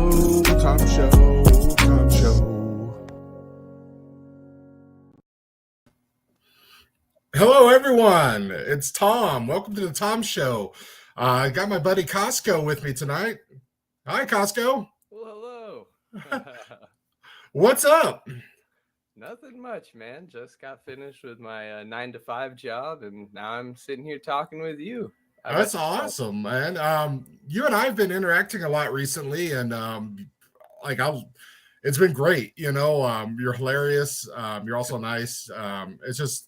Tom Show. Hello, everyone. It's Tom. Welcome to the Tom Show. I got my buddy Costco with me tonight. Hi, Costco. Well, hello. What's up? Nothing much, man. Just got finished with my 9-to-5 job, and now I'm sitting here talking with you. That's awesome, man. You and I have been interacting a lot recently, and it's been great. You're hilarious. You're also nice. It's just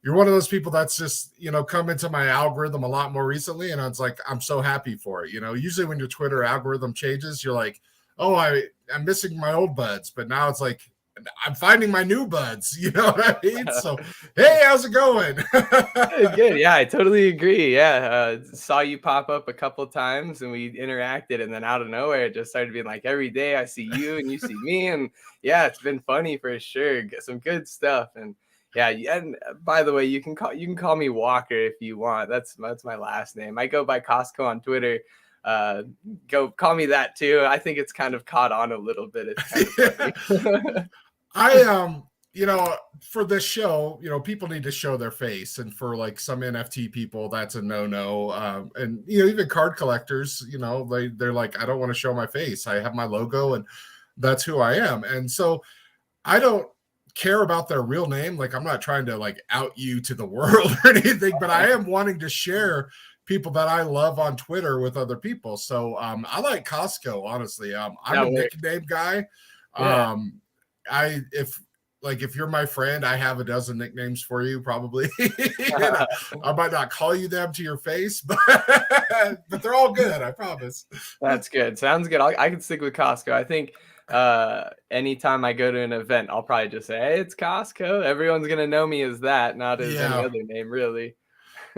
you're one of those people that's just come into my algorithm a lot more recently, and it's like I'm so happy for it. Usually when your Twitter algorithm changes, you're like, oh, I'm missing my old buds, but now it's like I'm finding my new buds. You know what I mean? So, hey, how's it going? Good. Yeah, I totally agree. Yeah, saw you pop up a couple times, and we interacted, and then out of nowhere, it just started being like every day I see you and you see me, and yeah, it's been funny for sure. Some good stuff, and yeah. And by the way, you can call me Walker if you want. That's my last name. I go by Costco on Twitter. Go call me that too. I think it's kind of caught on a little bit. It's kind of funny. For this show, people need to show their face, and for like some NFT people, that's a no. And even card collectors, they're like, I don't want to show my face. I have my logo, and that's who I am. And so I don't care about their real name. Like, I'm not trying to like out you to the world or anything, but I am wanting to share people that I love on Twitter with other people. So I like Costco, honestly. I'm a nickname guy. Yeah. If you're my friend, I have a dozen nicknames for you, probably. I might not call you them to your face, but they're all good, I promise. That's good. Sounds good. I can stick with Costco. I think anytime I go to an event, I'll probably just say, hey, it's Costco. Everyone's gonna know me as that, not as any other name, really.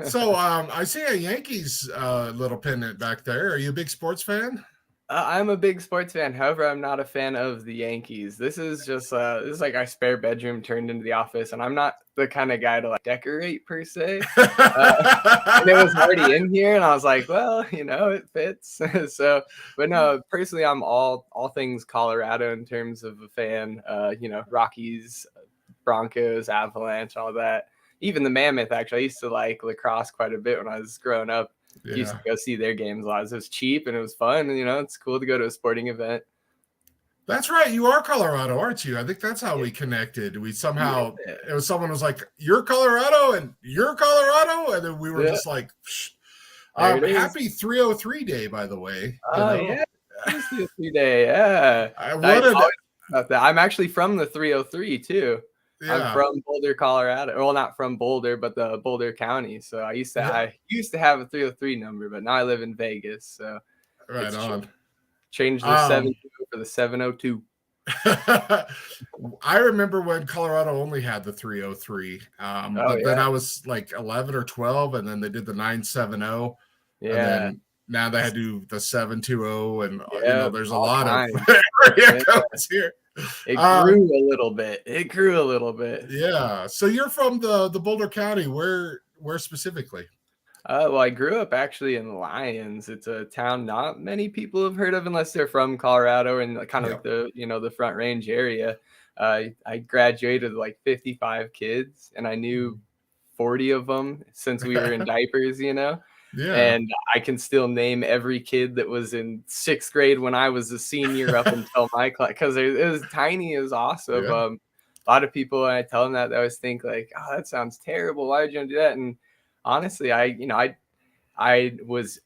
So I see a Yankees little pennant back there. Are you a big sports fan? I'm a big sports fan. However, I'm not a fan of the Yankees. This is just this is like our spare bedroom turned into the office, and I'm not the kind of guy to like decorate per se. And it was already in here, and I was like, well, it fits. So, but no, personally, I'm all things Colorado in terms of a fan. Rockies, Broncos, Avalanche, all that. Even the Mammoth, actually. I used to like lacrosse quite a bit when I was growing up. Yeah. Used to go see their games a lot. It was cheap and it was fun. And, it's cool to go to a sporting event. That's right. You are Colorado, aren't you? I think that's how we connected. We somehow, it was someone was like, you're Colorado and you're Colorado. And then we were just like, happy 303 day, by by the way. Yeah. 303 day. Yeah. I'm actually from the 303 too. Yeah. I'm from Boulder, Colorado. Well, not from Boulder, but the Boulder County. So I used to have a 303 number, but now I live in Vegas. So right on. Changed the 70 for the 702. I remember when Colorado only had the 303. Then I was like 11 or 12, and then they did the 970. Yeah. And then now they had to do the 720, and there's a lot of codes here. It grew a little bit. Yeah. So you're from the Boulder County. Where specifically? Well, I grew up actually in Lyons. It's a town not many people have heard of unless they're from Colorado and kind of like the Front Range area. I graduated with like 55 kids, and I knew 40 of them since we were in diapers, Yeah. And I can still name every kid that was in 6th grade when I was a senior up until my class, because it was tiny. It was awesome. Yeah. A lot of people, when I tell them that, they always think like, oh, that sounds terrible. Why would you do that? And honestly, I was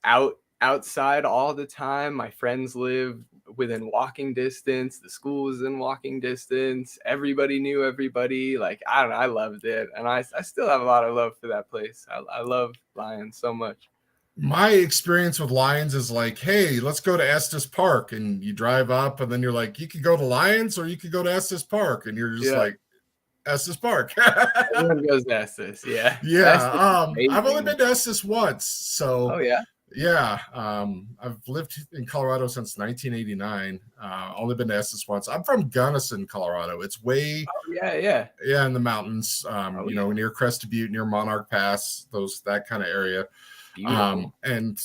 outside all the time. My friends lived within walking distance. The school was in walking distance. Everybody knew everybody. Like, I don't know. I loved it. And I still have a lot of love for that place. I love Lyons so much. My experience with Lyons is like, hey, let's go to Estes Park. And you drive up, and then you're like, you could go to Lyons or you could go to Estes Park. And you're just like, Estes Park. Everyone goes to Estes, yeah. Yeah. I've only been to Estes once. So, oh, yeah. Yeah. I've lived in Colorado since 1989. Only been to Estes once. I'm from Gunnison, Colorado. It's way in the mountains, near Crested Butte, near Monarch Pass, that kind of area. And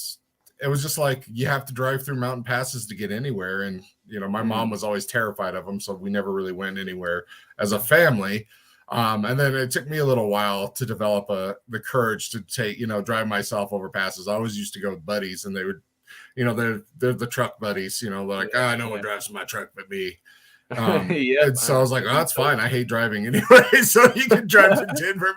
it was just like you have to drive through mountain passes to get anywhere. And, my mom was always terrified of them. So we never really went anywhere as a family. And then it took me a little while to develop the courage to drive myself over passes. I always used to go with buddies, and they would, they're the truck buddies, like, no one drives my truck but me. Yep. And so I was like, oh, that's fine. I hate driving anyway. So you can drive to Denver,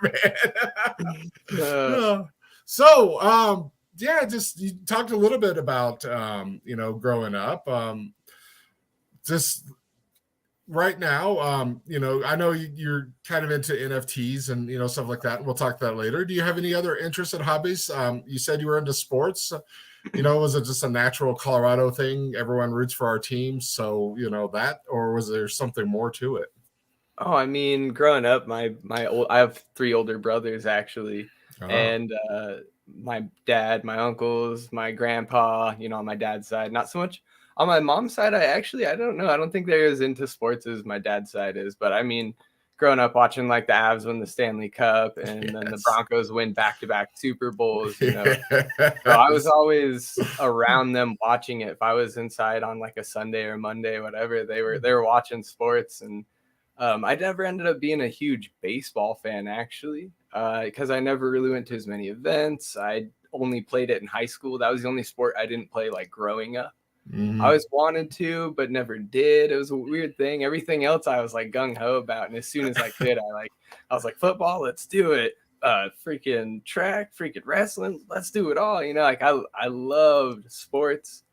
man. So, yeah, just you talked a little bit about, growing up. Just right now, I know you're kind of into NFTs and, stuff like that. We'll talk that later. Do you have any other interests and hobbies? You said you were into sports. Was it just a natural Colorado thing? Everyone roots for our team. So, that, or was there something more to it? Oh, I mean, growing up, I have 3 older brothers actually. Oh. And my dad, my uncles, my grandpa, on my dad's side, not so much. On my mom's side, I don't know. I don't think they're as into sports as my dad's side is. But I mean, growing up watching like the Avs win the Stanley Cup and then the Broncos win back-to-back Super Bowls, So I was always around them watching it. If I was inside on like a Sunday or Monday, whatever, they were watching sports. And I never ended up being a huge baseball fan actually, because I never really went to as many events. I only played it in high school. That was the only sport I didn't play like growing up. Mm-hmm. I always wanted to, but never did. It was a weird thing. Everything else I was like gung ho about, and as soon as I could, I was like, football, let's do it. Freaking track, freaking wrestling, let's do it all. Like I loved sports,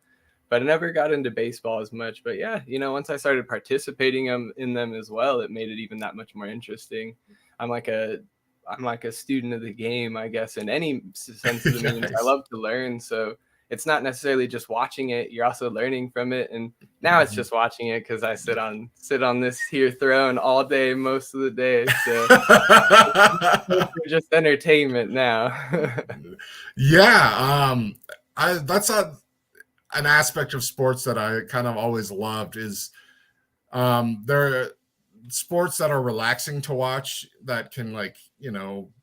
but I never got into baseball as much. But yeah, once I started participating in them as well, it made it even that much more interesting. I'm like a student of the game, I guess, in any sense of the means. I love to learn, so it's not necessarily just watching it. You're also learning from it. And now it's just watching it because I sit on this here throne all day, most of the day. So it's just entertainment now. Yeah. That's an aspect of sports that I kind of always loved is there are sports that are relaxing to watch that can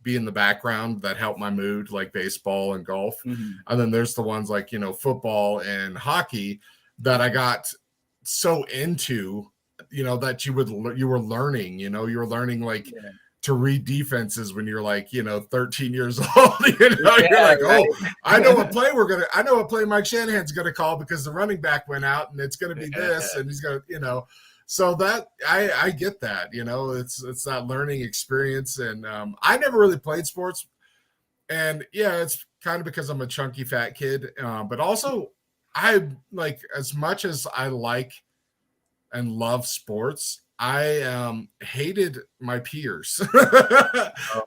be in the background that help my mood, like baseball and golf. Mm-hmm. And then there's the ones like football and hockey that I got so into that you were learning to read defenses when you're 13 years old. You're like, oh, I know what play Mike Shanahan's gonna call because the running back went out and it's gonna be this and he's gonna so that I get that, it's that learning experience. And I never really played sports. And yeah, it's kind of because I'm a chunky fat kid. But also I as much as I like and love sports, I hated my peers.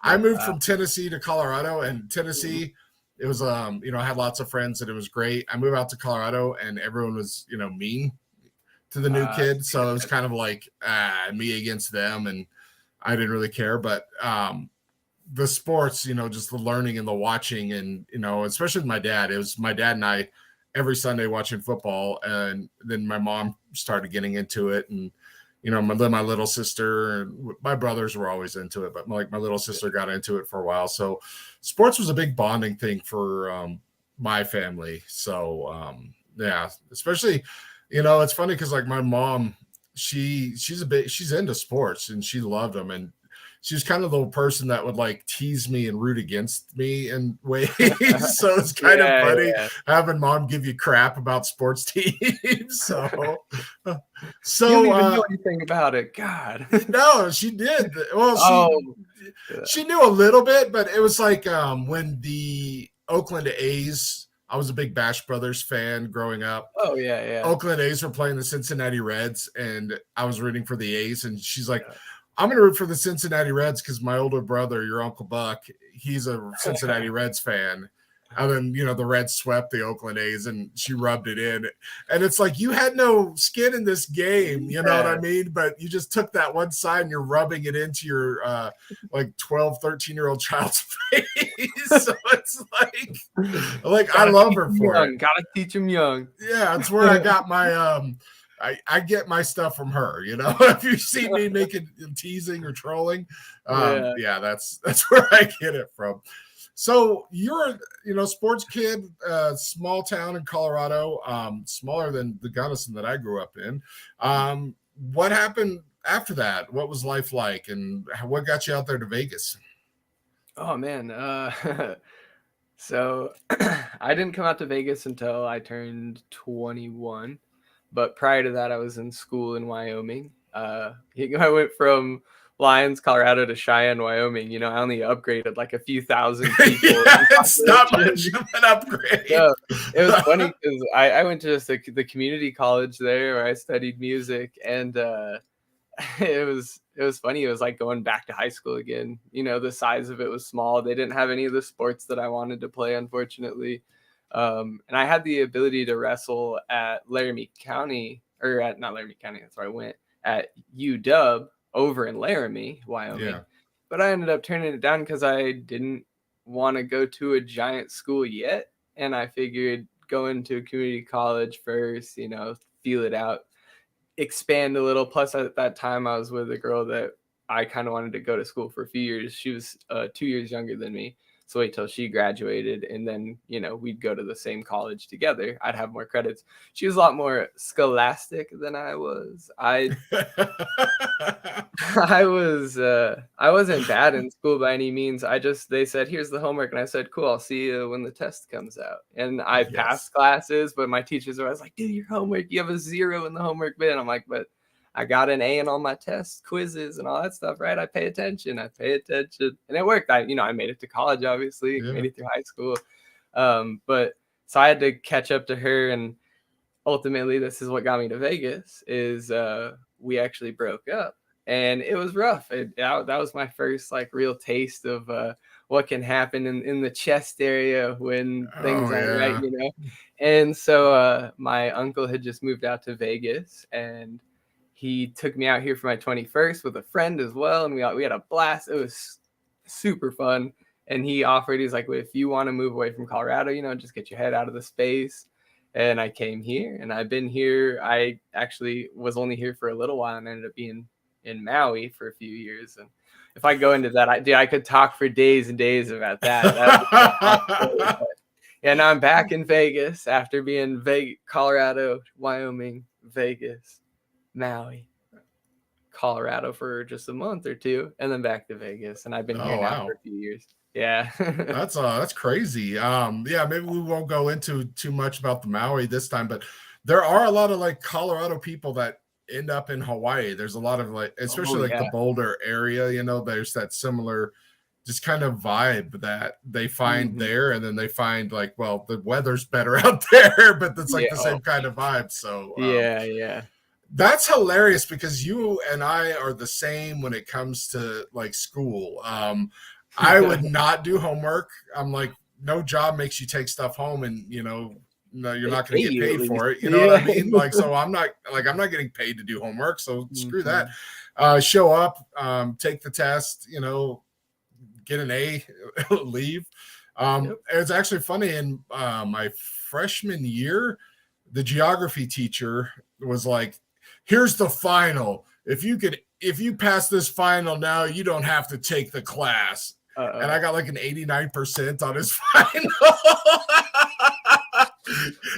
I moved from Tennessee to Colorado, and Tennessee, it was, I had lots of friends and it was great. I moved out to Colorado and everyone was, mean to the new kid. So it was kind of like me against them, and I didn't really care. But the sports, just the learning and the watching, and especially with my dad, it was my dad and I every Sunday watching football. And then my mom started getting into it, and my little sister and my brothers were always into it, but my little sister got into it for a while. So sports was a big bonding thing for my family. So yeah, especially it's funny because my mom, she's into sports and she loved them, and she's kind of the person that would tease me and root against me in ways. So it's kind of funny having mom give you crap about sports teams. So you don't even know anything about it. God. No, she did. Well, she knew a little bit, but it was when the Oakland A's, I was a big Bash Brothers fan growing up. Oh, yeah. Oakland A's were playing the Cincinnati Reds, and I was rooting for the A's. And she's like, I'm going to root for the Cincinnati Reds because my older brother, your Uncle Buck, he's a Cincinnati Reds fan. And then, the Reds swept the Oakland A's, and she rubbed it in. And it's like, you had no skin in this game, you know what I mean? But you just took that one side and you're rubbing it into your 12, 13-year-old child's face. So it's I love her for it. Gotta teach him young. Yeah, it's where I got my I get my stuff from her, If you see me making teasing or trolling, yeah, that's where I get it from. So you're, sports kid, small town in Colorado, smaller than the Gunnison that I grew up in. What happened after that? What was life like, and what got you out there to Vegas? Oh man. So I didn't come out to Vegas until I turned 21. But prior to that, I was in school in Wyoming. I went from Lyons, Colorado to Cheyenne, Wyoming. I only upgraded like a few thousand people Yeah, in it's not population. much of an upgrade. No, it was funny because I went to just the community college there where I studied music, and it was funny. It was like going back to high school again. The size of it was small. They didn't have any of the sports that I wanted to play, unfortunately. And I had the ability to wrestle at Laramie County, or at not Laramie County, that's where I went, at UW over in Laramie, Wyoming. Yeah. But I ended up turning it down because I didn't want to go to a giant school yet. And I figured going to a community college first, feel it out, expand a little. Plus, at that time, I was with a girl that I kind of wanted to go to school for a few years. She was 2 years younger than me. So wait till she graduated, and then we'd go to the same college together. I'd have more credits. She was a lot more scholastic than I was. I wasn't bad in school by any means. They said, here's the homework, and I said, cool, I'll see you when the test comes out. And I passed classes, but my teachers were always like, do your homework, you have a 0 in the homework bit. And I'm like, but I got an A in all my tests, quizzes, and all that stuff, right? I pay attention, and it worked. I made it to college, obviously, made it through high school. But so I had to catch up to her, and ultimately, this is what got me to Vegas. Is we actually broke up, and it was rough. That was my first like real taste of what can happen in the chest area when things aren't right, And so my uncle had just moved out to Vegas, and he took me out here for my 21st with a friend as well, and we had a blast. It was super fun. And he's like, well, if you want to move away from Colorado, just get your head out of the space. And I came here, and I've been here. I actually was only here for a little while and ended up being in Maui for a few years. And if I go into that, I could talk for days and days about that. Yeah, now I'm back in Vegas after being Colorado, Wyoming, Vegas, Maui, Colorado for just a month or two, and then back to Vegas. And I've been here now for a few years. Yeah. That's crazy. Maybe we won't go into too much about the Maui this time, but there are a lot of like Colorado people that end up in Hawaii. There's a lot of like, especially the Boulder area, there's that similar just kind of vibe that they find there, and then they find like, well, the weather's better out there, but it's like the same kind of vibe. So yeah. That's hilarious because you and I are the same when it comes to like school. I would not do homework. I'm like, no job makes you take stuff home, and no, you're not going to get paid for it. You know what I mean? Like, so I'm not getting paid to do homework. So screw that. Show up, take the test, get an A, leave. It's actually funny. In my freshman year, the geography teacher was like, here's the final. If you pass this final now, you don't have to take the class. And I got like an 89% on his final.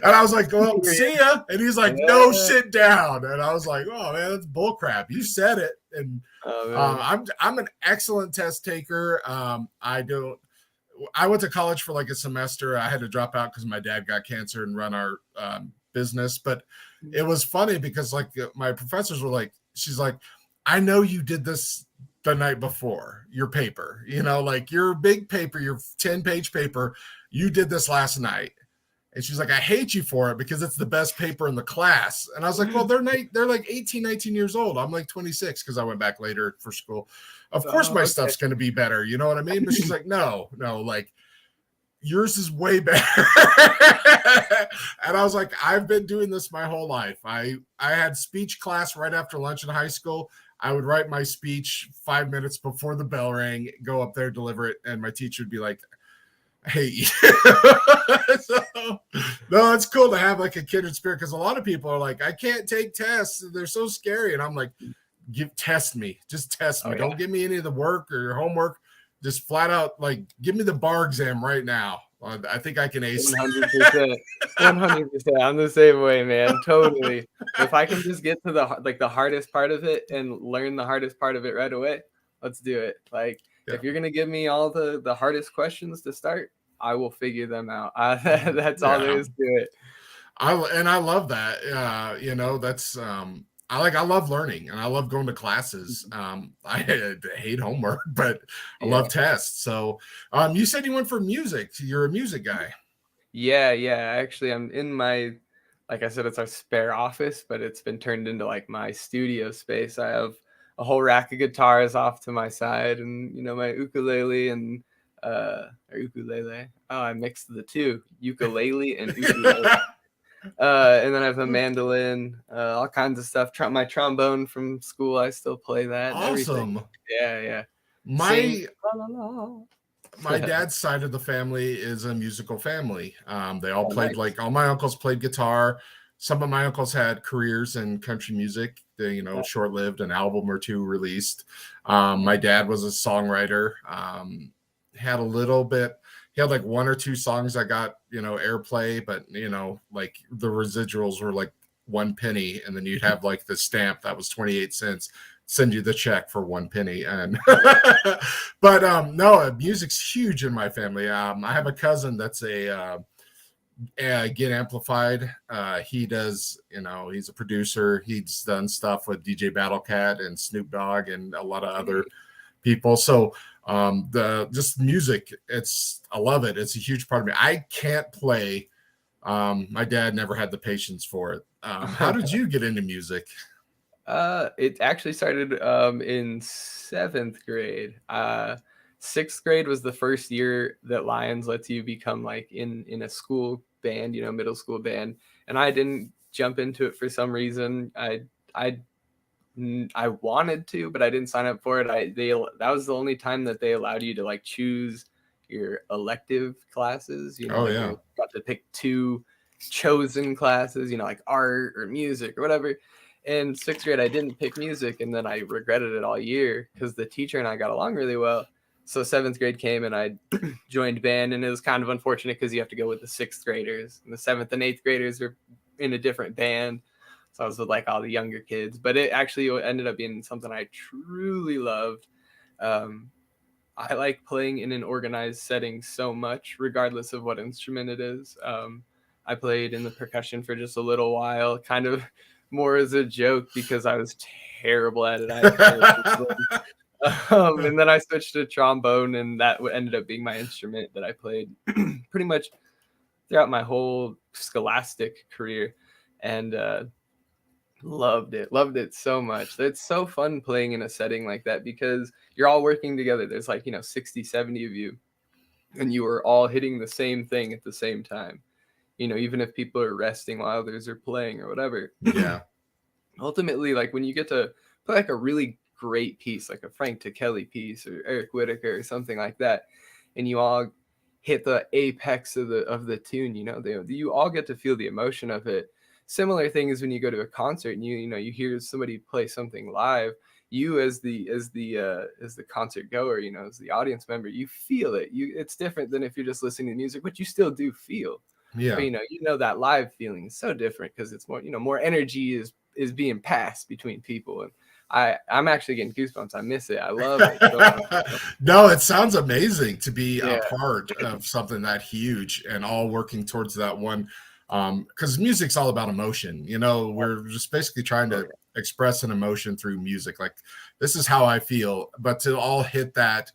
And I was like, well, see ya. And he's like, no, sit down. And I was like, oh man, that's bullcrap. You said it. And I'm an excellent test taker. I went to college for like a semester. I had to drop out because my dad got cancer and run our business. But it was funny because like my professors were like, she's like, I know you did this the night before your paper, like your big paper, your 10-page paper, you did this last night. And she's like, I hate you for it because it's the best paper in the class. And I was like, well, they're like 18, 19 years old. I'm like 26 because I went back later for school. Of course my stuff's going to be better. You know what I mean? But she's like, no, like yours is way better. And I was like, I've been doing this my whole life. I had speech class right after lunch in high school. I would write my speech 5 minutes before the bell rang, go up there, deliver it. And my teacher would be like, I hate you. So, no, it's cool to have like a kindred spirit because a lot of people are like, I can't take tests. They're so scary. And I'm like, test me. Just test me. Don't give me any of the work or your homework. just flat out like give me the bar exam right now. I think I can ace. 100%. 100%. I'm the same way, man. Totally. If I can just get to the hardest part of it and learn the hardest part of it right away, let's do it. Like Yeah. if you're gonna give me all the hardest questions to start, I will figure them out. That's all there Yeah. is to it. I love that. You know, that's I love learning and I love going to classes. I hate homework, but I love Yeah. tests. So you said you went for music. You're a music guy. Yeah, yeah. Actually, I'm in my, like I said, it's our spare office, but it's been turned into like my studio space. I have a whole rack of guitars off to my side, and my ukulele and or ukulele. Oh, I mixed the two, ukulele and ukulele. And then I have a mandolin, all kinds of stuff. My trombone from school, I still play that. Everything. Awesome. Yeah, yeah. Sing. My La, la, my la. dad's side of the family is a musical family. They all Oh, played, nice. like all my uncles played guitar. Some of my uncles had careers in country music. They, short-lived, an album or two released. My dad was a songwriter. Had a little bit. He had like one or two songs that got airplay, but like the residuals were like 1 penny, and then you'd have like the stamp that was 28 cents. Send you the check for 1 penny. And but no, music's huge in my family. I have a cousin that's a Get Amplified. He does, he's a producer. He's done stuff with DJ Battle Cat and Snoop Dogg and a lot of other people. So the just music, I love it. It's a huge part of me. I can't play. My dad never had the patience for it. How did you get into music? It actually started in 7th grade. 6th grade was the first year that Lions lets you become like in a school band, middle school band, and I didn't jump into it for some reason. I wanted to, but I didn't sign up for it. That was the only time that they allowed you to like choose your elective classes. Oh like yeah. you got to pick two chosen classes, like art or music or whatever. In 6th grade, I didn't pick music, and then I regretted it all year because the teacher and I got along really well. So 7th grade came, and I joined band, and it was kind of unfortunate because you have to go with the 6th graders, and the 7th and 8th graders are in a different band. So I was with like all the younger kids, but it actually ended up being something I truly loved. I like playing in an organized setting so much, regardless of what instrument it is. I played in the percussion for just a little while, kind of more as a joke because I was terrible at it. I had terrible and then I switched to trombone, and that ended up being my instrument that I played pretty much throughout my whole scholastic career, and loved it so much. It's so fun playing in a setting like that because you're all working together. There's like 60, 70 of you, and you are all hitting the same thing at the same time. Even if people are resting while others are playing or whatever. Yeah. Ultimately, like when you get to play like a really great piece, like a Frank Kelly piece or Eric Whitacre or something like that, and you all hit the apex of the tune, you all get to feel the emotion of it. Similar thing is when you go to a concert and you hear somebody play something live, you as the concert goer, as the audience member, you feel it. It's different than if you're just listening to music, but you still do feel. Yeah. But that live feeling is so different because it's more, more energy is being passed between people. And I'm actually getting goosebumps. I miss it. I love it so much. No, it sounds amazing to be a Yeah. part of something that huge and all working towards that one. Because music's all about emotion. We're just basically trying to express an emotion through music. Like, this is how I feel, but to all hit that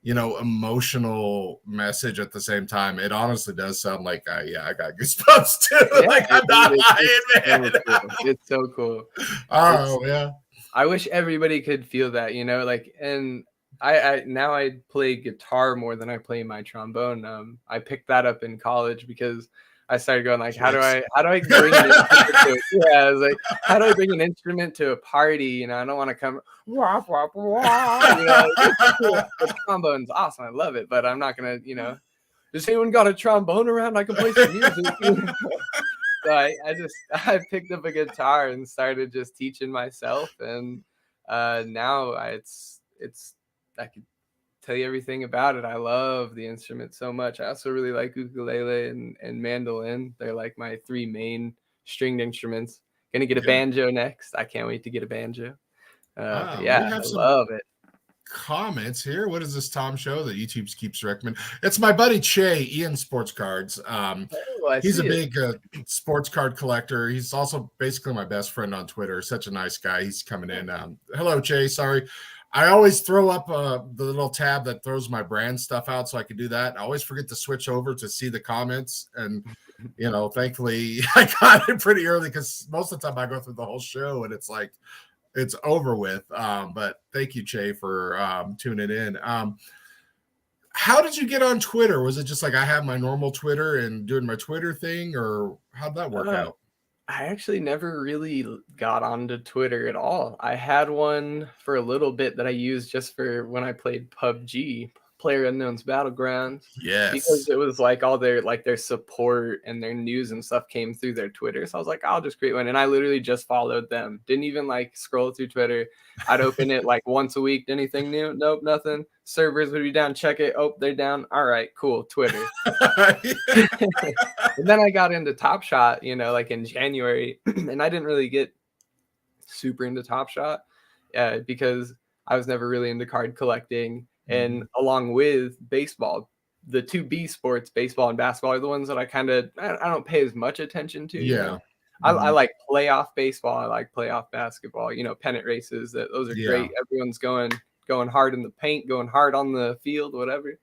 emotional message at the same time, it honestly does sound like I got goosebumps too. Yeah, Like, I'm not lying, man. It's so cool. Oh yeah. I wish everybody could feel that, like, and I now I play guitar more than I play my trombone. I picked that up in college because I started going like, how do I bring an instrument to it? Yeah, I was like, how do I bring an instrument to a party? I don't want to come wah, wah, wah, it's cool. The trombone's awesome. I love it, but I'm not gonna, does anyone got a trombone around? I can play some music. So I picked up a guitar and started just teaching myself, and now I could tell you everything about it. I love the instrument so much. I also really like ukulele and mandolin. They're like my three main stringed instruments. Gonna get a Yeah. banjo next. I can't wait to get a banjo. Yeah, We I have some love it. comments here. What does this Tom show that YouTube keeps recommending? It's my buddy Che, Ian Sports Cards. Oh, I He's a see it. big sports card collector. He's also basically my best friend on Twitter. Such a nice guy. He's coming in. Hello, Che. Sorry. I always throw up the little tab that throws my brand stuff out so I can do that. I always forget to switch over to see the comments. And, you know, thankfully I got it pretty early because most of the time I go through the whole show and it's like, it's over with. But thank you, Che, for tuning in. How did you get on Twitter? Was it just like I have my normal Twitter and doing my Twitter thing, or how'd that work Uh, out? I actually never really got onto Twitter at all. I had one for a little bit that I used just for when I played PUBG, Player Unknown's Battlegrounds, because Yes. it was like all their support and their news and stuff came through their Twitter. So I was like, I'll just create one. And I literally just followed them. Didn't even like scroll through Twitter. I'd open it like once a week. Anything new? Nope, nothing. Servers would be down. Check it. Oh, they're down. All right, cool. Twitter. And then I got into Top Shot, like in January, and I didn't really get super into Top Shot because I was never really into card collecting. And along with baseball, the two B sports, baseball and basketball, are the ones that I don't pay as much attention to. Yeah. I like playoff baseball. I like playoff basketball. Pennant races. Those are Yeah. great. Everyone's going hard in the paint, going hard on the field, whatever.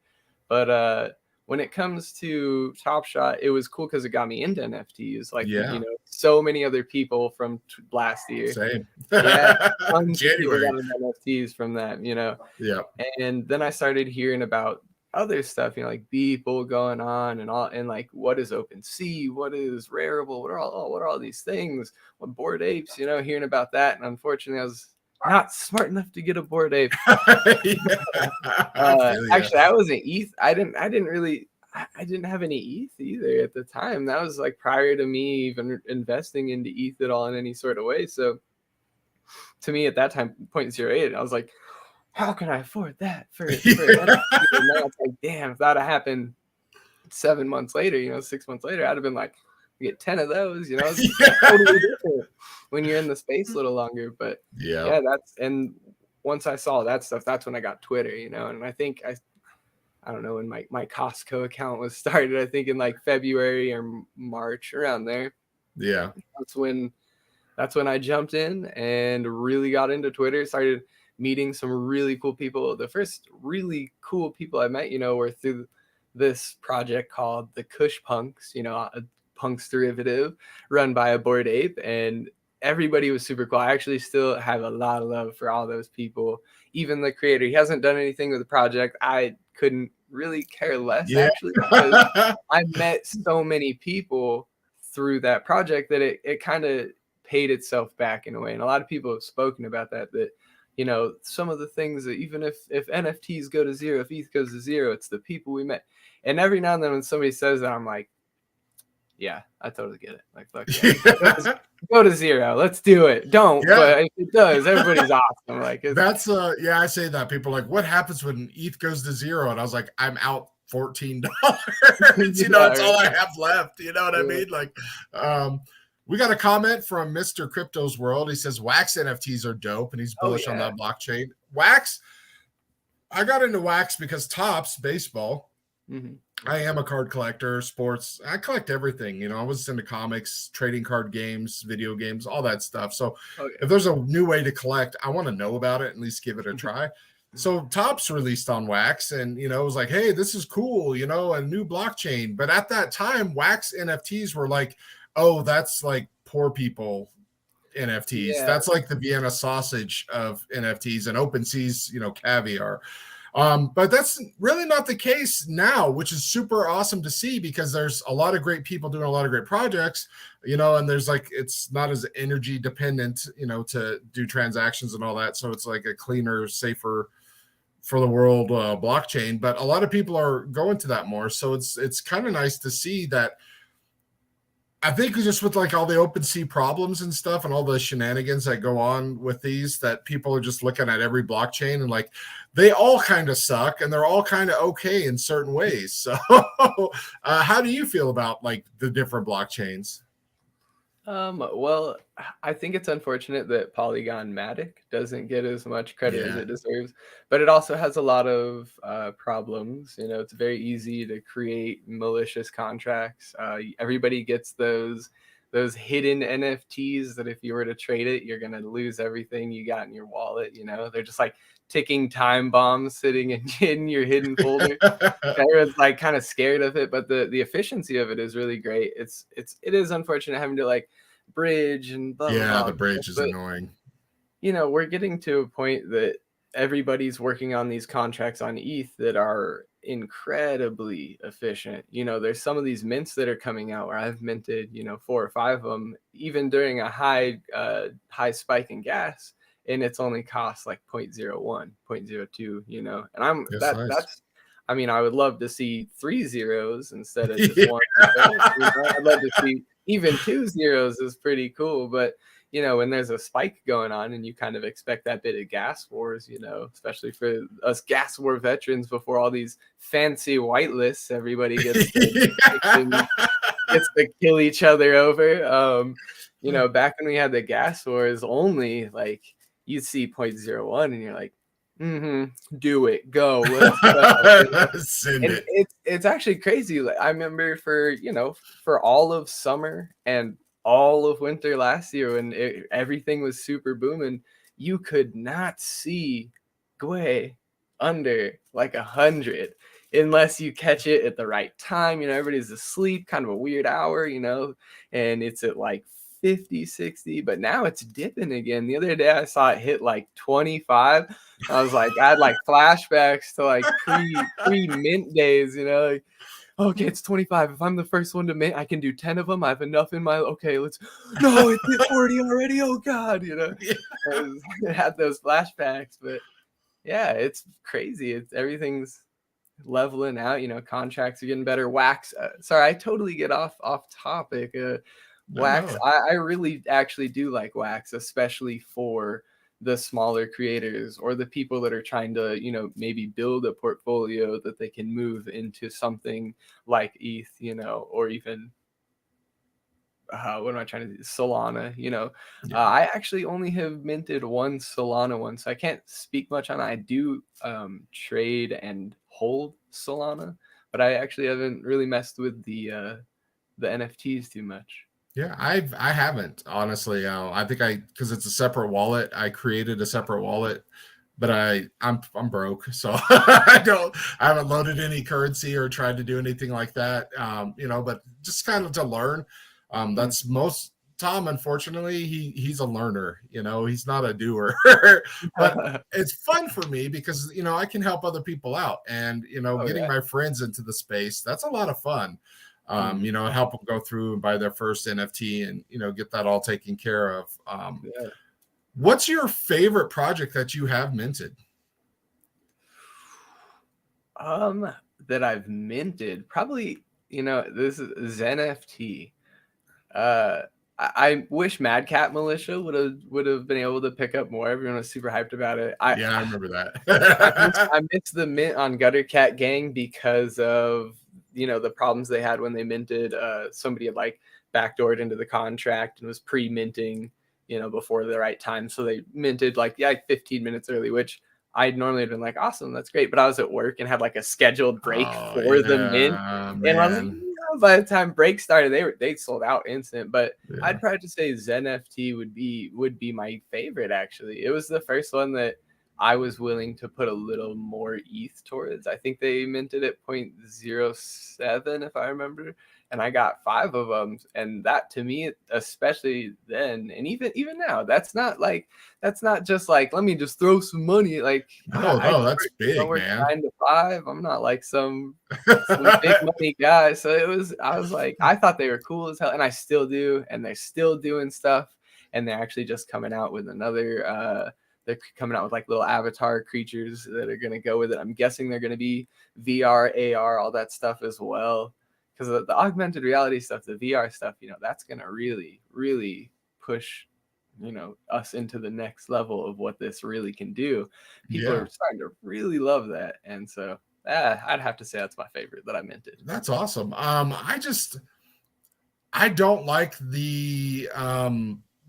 But when it comes to Top Shot, it was cool because it got me into NFTs. Like, Yeah. so many other people from last year. Same. Yeah, tons of people January. got into NFTs from that. Yeah. And then I started hearing about other stuff, like Beeple going on and all, and like what is OpenSea, what is Rarible, what are all these things? What Bored Apes, hearing about that. And unfortunately, I was not smart enough to get a Bored Ape. Actually, I wasn't ETH. I didn't have any ETH either at the time. That was like prior to me even investing into ETH at all in any sort of way. So to me at that time, 0.08, I was like, how can I afford that for an NFT? And now it's like, damn, if that had happened 7 months later, 6 months later, I'd have been like, get 10 of those, it's totally different when you're in the space a little longer. But yeah, and once I saw that stuff, that's when I got Twitter, and I think I don't know when my Costco account was started, I think in like February or March, around there. Yeah. That's when I jumped in and really got into Twitter, started meeting some really cool people. The first really cool people I met, were through this project called the Kush Punks, a punks derivative run by a Bored Ape, and everybody was super cool. I actually still have a lot of love for all those people. Even the creator, he hasn't done anything with the project. I couldn't really care less, actually, because I met so many people through that project that it kind of paid itself back in a way. And a lot of people have spoken about that some of the things that even if NFTs go to zero, if ETH goes to zero, it's the people we met. And every now and then when somebody says that, I'm like, yeah, I totally get it. Like, fuck yeah. Go to zero. Let's do it. Don't, but if it does, everybody's awesome. Like, that's I say that people are like, what happens when ETH goes to zero? And I was like, I'm out $14. That's all I have left. You know what I mean? Like, we got a comment from Mr. Crypto's World. He says Wax NFTs are dope, and he's bullish on that blockchain. Wax, I got into Wax because Topps baseball. I am a card collector, sports. I collect everything. I was into comics, trading card games, video games, all that stuff. So if there's a new way to collect, I want to know about it, at least give it a try. So Topps released on Wax, and it was like, hey, this is cool, a new blockchain. But at that time, Wax NFTs were like, oh, that's like poor people NFTs. Yeah. That's like the Vienna sausage of NFTs, and OpenSea's, caviar. But that's really not the case now, which is super awesome to see, because there's a lot of great people doing a lot of great projects, and there's like, it's not as energy dependent, to do transactions and all that. So it's like a cleaner, safer for the world blockchain. But a lot of people are going to that more. So it's kind of nice to see that I think just with like all the open sea problems and stuff and all the shenanigans that go on with these, that people are just looking at every blockchain and like they all kind of suck and they're all kind of okay in certain ways. So, how do you feel about like the different blockchains? Well, I think it's unfortunate that Polygon Matic doesn't get as much credit as Yeah, it deserves, but it also has a lot of problems. You know, it's very easy to create malicious contracts. Everybody gets those hidden NFTs that if you were to trade it, you're gonna lose everything you got in your wallet. You know, they're just like ticking time bombs sitting in your hidden folder. Everyone's like kind of scared of it, but the efficiency of it is really great. It is unfortunate having to like bridge and blah blah yeah, the blah. bridge is But annoying. you know, we're getting to a point that everybody's working on these contracts on ETH that are incredibly efficient. You know, there's some of these mints that are coming out where I've minted, you know, 4 or 5 of them, even during a high spike in gas, and it's only cost like 0.01, 0.02, you know. And Yes, nice. that's I mean, I would love to see 3 zeros instead of just Yeah. 1 zero. You know, I'd love to see even 2 zeros is pretty cool, but you know, when there's a spike going on and you kind of expect that bit of gas wars, you know, especially for us gas war veterans before all these fancy whitelists, everybody gets to kill each other over. You know, back when we had the gas wars, only like you'd see 0.01 and you're like, do it, go, let's go. You know? Send And it. it's actually crazy. Like I remember for all of summer and all of winter last year when everything was super booming, you could not see Gwei under like 100 unless you catch it at the right time. You know, everybody's asleep, kind of a weird hour, you know, and it's at like 50, 60, but now it's dipping again. The other day I saw it hit like 25. I was like, I had like flashbacks to like pre mint days, you know, like, okay, it's 25. If I'm the first one to mint, I can do 10 of them. I have enough in my, okay, let's, no, it's hit 40 already. Oh God, you know, it had those flashbacks, but yeah, it's crazy. It's everything's leveling out, you know, contracts are getting better. Wax, sorry, I totally get off topic. No, Wax, no. I really actually do like Wax, especially for the smaller creators or the people that are trying to, you know, maybe build a portfolio that they can move into something like ETH, you know, or even what am I trying to do? Solana, you know. Yeah. I actually only have minted one Solana one, so I can't speak much on it. I do trade and hold Solana, but I actually haven't really messed with the NFTs too much. Yeah, I haven't honestly. I think because it's a separate wallet. I created a separate wallet, but I'm broke, so I haven't loaded any currency or tried to do anything like that. You know, but just kind of to learn. Mm. That's most Tom. Unfortunately, he's a learner. You know, he's not a doer. But it's fun for me because you know I can help other people out, and you know, Oh getting yeah. my friends into the space, that's a lot of fun. Mm. You know, help them go through and buy their first NFT and, you know, get that all taken care of. Yeah. What's your favorite project that you have minted? That I've minted probably, you know, this is ZenFT. Uh, I wish Madcap Militia would have been able to pick up more. Everyone was super hyped about it. Yeah, I remember I miss that. I miss the mint on Gutter Cat Gang because of, you know, the problems they had when they minted. Somebody had like backdoored into the contract and was pre-minting, you know, before the right time. So they minted like 15 minutes early, which I'd normally have been like, awesome, that's great. But I was at work and had like a scheduled break Oh, for the mint. yeah, And I was like, man. yeah, by the time break started, they sold out instant. But Yeah. I'd probably just say Zen FT would be my favorite actually. It was the first one that I was willing to put a little more ETH towards. I think they minted at 0.07 if I remember, and I got 5 of them. And that to me, especially then, and even now, that's not just like let me just throw some money. Like No, I no, that's I big, work man. 9 to 5. I'm not like some big money guy. So I was like, I thought they were cool as hell, and I still do, and they're still doing stuff, and they're actually just coming out with another. They're coming out with like little avatar creatures that are gonna go with it. I'm guessing they're gonna be VR, AR, all that stuff as well. because the augmented reality stuff, the VR stuff, that's gonna really, really push, us into the next level of what this really can do. People Yeah. are starting to really love that, and so I'd have to say that's my favorite that I minted. That's awesome. I don't like the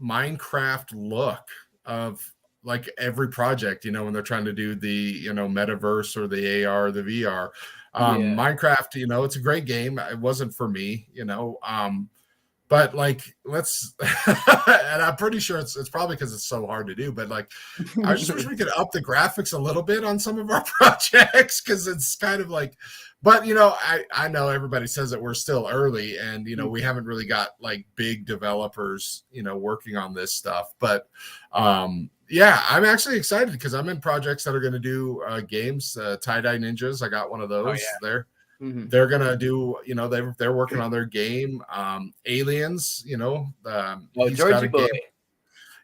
Minecraft look of like every project, when they're trying to do the, metaverse or the AR, or the VR. Yeah. Minecraft, it's a great game. It wasn't for me, but like let's and I'm pretty sure it's probably because it's so hard to do, but like I just wish we could up the graphics a little bit on some of our projects, because it's kind of like, but I know everybody says that we're still early, and we haven't really got like big developers working on this stuff, but yeah, I'm actually excited because I'm in projects that are going to do games. Tie-Dye Ninjas, I got one of Oh those yeah. there. Hmm. They're gonna do, they're working on their game. Aliens, Oh, he's got Georgie a boy. game.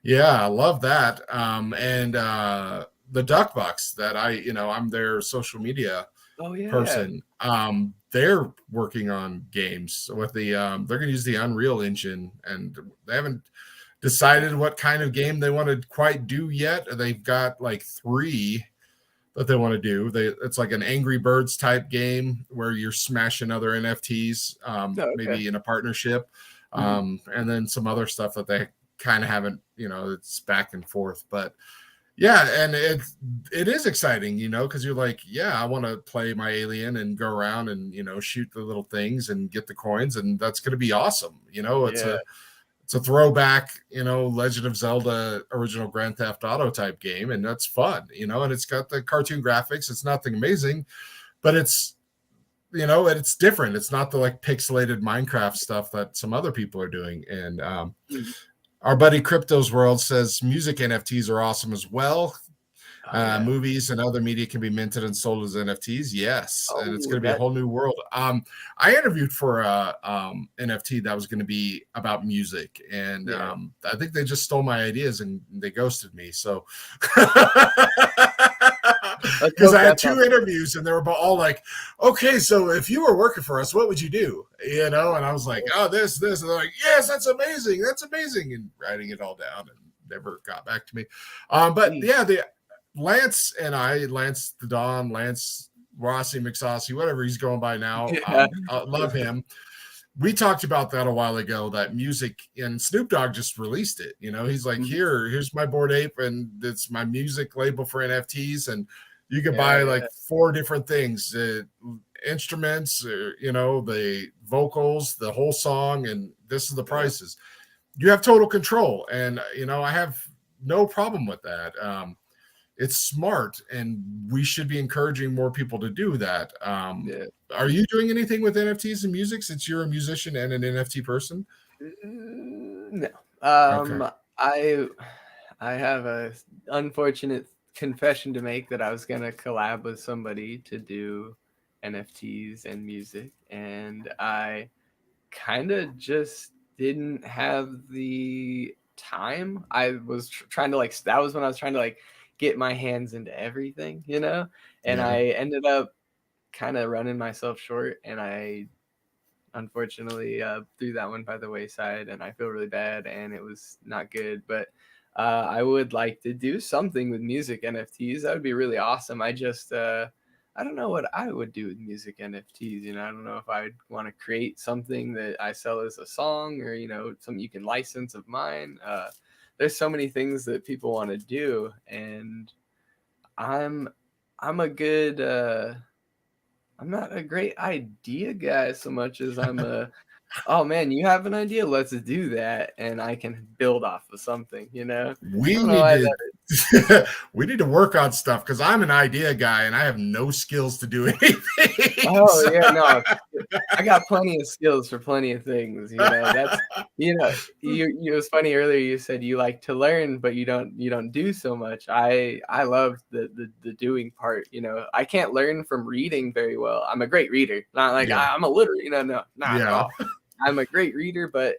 Yeah, I love that. And the Duck Bucks, that I'm their social media Oh yeah. person. They're working on games with the they're gonna use the Unreal Engine, and they haven't decided what kind of game they want to quite do yet. They've got like 3 that they want to do. It's like an Angry Birds type game where you're smashing other NFTs, Oh, okay. maybe in a partnership, Hmm. and then some other stuff that they kind of haven't, it's back and forth. But yeah, and it is exciting, because you're like, yeah, I want to play my alien and go around and shoot the little things and get the coins, and that's going to be awesome. Yeah. It's a throwback, Legend of Zelda original Grand Theft Auto type game, and that's fun, and it's got the cartoon graphics. It's nothing amazing, but it's it's different. It's not the like pixelated Minecraft stuff that some other people are doing. And Mhm. our buddy Crypto's World says music NFTs are awesome as well. Oh yeah. Movies and other media can be minted and sold as NFTs. Yes, and it's Oh, going to be a that. whole new world. I interviewed for a NFT that was going to be about music, and Yeah. I think they just stole my ideas and they ghosted me. So, Let's because hope I had that's 2 not the case. interviews and they were all like, "Okay, so if you were working for us, what would you do?" And I was like, "Oh, this," and they're like, "Yes, that's amazing," and writing it all down, and never got back to me. But Jeez. yeah, Lance and Lance the Don, Lance Rossi McSaucy, whatever he's going by now. Yeah. I love him. We talked about that a while ago, that music, and Snoop Dogg just released it. He's like, Mhm. here's my Bored Ape, and it's my music label for NFTs, and you can Yeah. buy Yeah. like 4 different things, instruments, the vocals, the whole song, and this is the Yeah. prices. You have total control, and I have no problem with that. It's smart, and we should be encouraging more people to do that. Yeah. Are you doing anything with NFTs and music, since you're a musician and an NFT person? No. Okay. I have a unfortunate confession to make, that I was gonna collab with somebody to do NFTs and music, and I kind of just didn't have the time. I was trying to like, that was when I was trying to like get my hands into everything, and Yeah. I ended up kind of running myself short, and I unfortunately threw that one by the wayside, and I feel really bad, and it was not good. But I would like to do something with music NFTs. That would be really awesome. I don't know what I would do with music NFTs. I don't know if I would want to create something that I sell as a song, or something you can license of mine. There's so many things that people want to do, and I'm I'm a good I'm not a great idea guy so much as I'm a, oh man, you have an idea, let's do that, and I can build off of something. I We don't know need why to that. we need to work on stuff, because I'm an idea guy and I have no skills to do anything. Oh So, yeah, no, I got plenty of skills for plenty of things. That's it was funny earlier. You said you like to learn, but you don't do so much. I love the doing part. I can't learn from reading very well. I'm a great reader, not like yeah. I'm illiterate. No, not at Yeah. all. I'm a great reader, but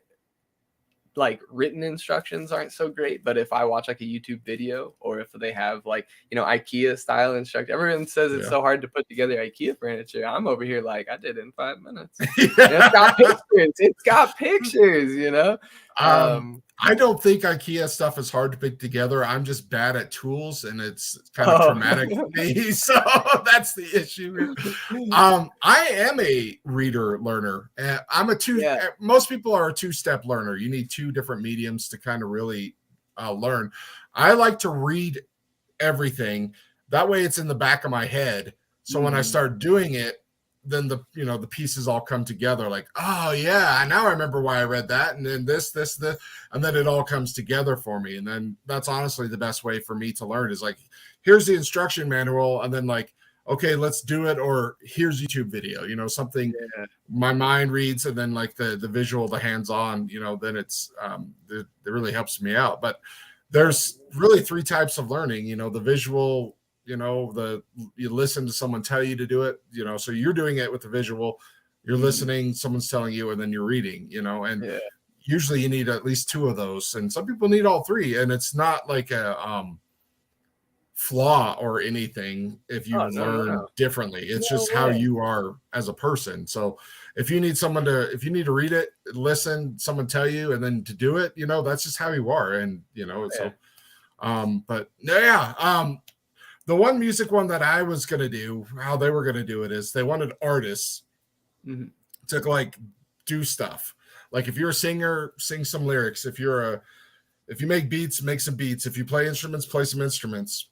like written instructions aren't so great. But if I watch like a YouTube video, or or if they have like, IKEA style instruction. Everyone says it's Yeah. so hard to put together IKEA furniture. I'm over here like, I did it in 5 minutes. Yeah. It's got pictures. It's got pictures. I don't think IKEA stuff is hard to pick together. I'm just bad at tools, and it's kind of Oh. traumatic for me. So that's the issue. I am a reader learner. I'm a two. Yeah. Most people are a two-step learner. You need two different mediums to kind of really learn. I like to read everything. That way, it's in the back of my head. So when I start doing it, then the pieces all come together, like, oh yeah, now I remember why I read that, and then this, and then it all comes together for me. And then that's honestly the best way for me to learn, is like, here's the instruction manual, and then like, okay, let's do it, or here's YouTube video, something my mind reads, and then like the visual, the hands-on, then it's it really helps me out. But there's really 3 types of learning, the visual, you listen to someone tell you to do it, so you're doing it with the visual, you're listening, someone's telling you, and then you're reading, and usually you need at least 2 of those, and some people need all 3, and it's not like a flaw or anything if you learn differently. It's just how you are as a person. So if you need to read it, listen, someone tell you, and then to do it, that's just how you are. And so but the one music one that I was going to do, how they were going to do it, is they wanted artists to like do stuff. Like if you're a singer, sing some lyrics. If you make beats, make some beats. If you play instruments, play some instruments.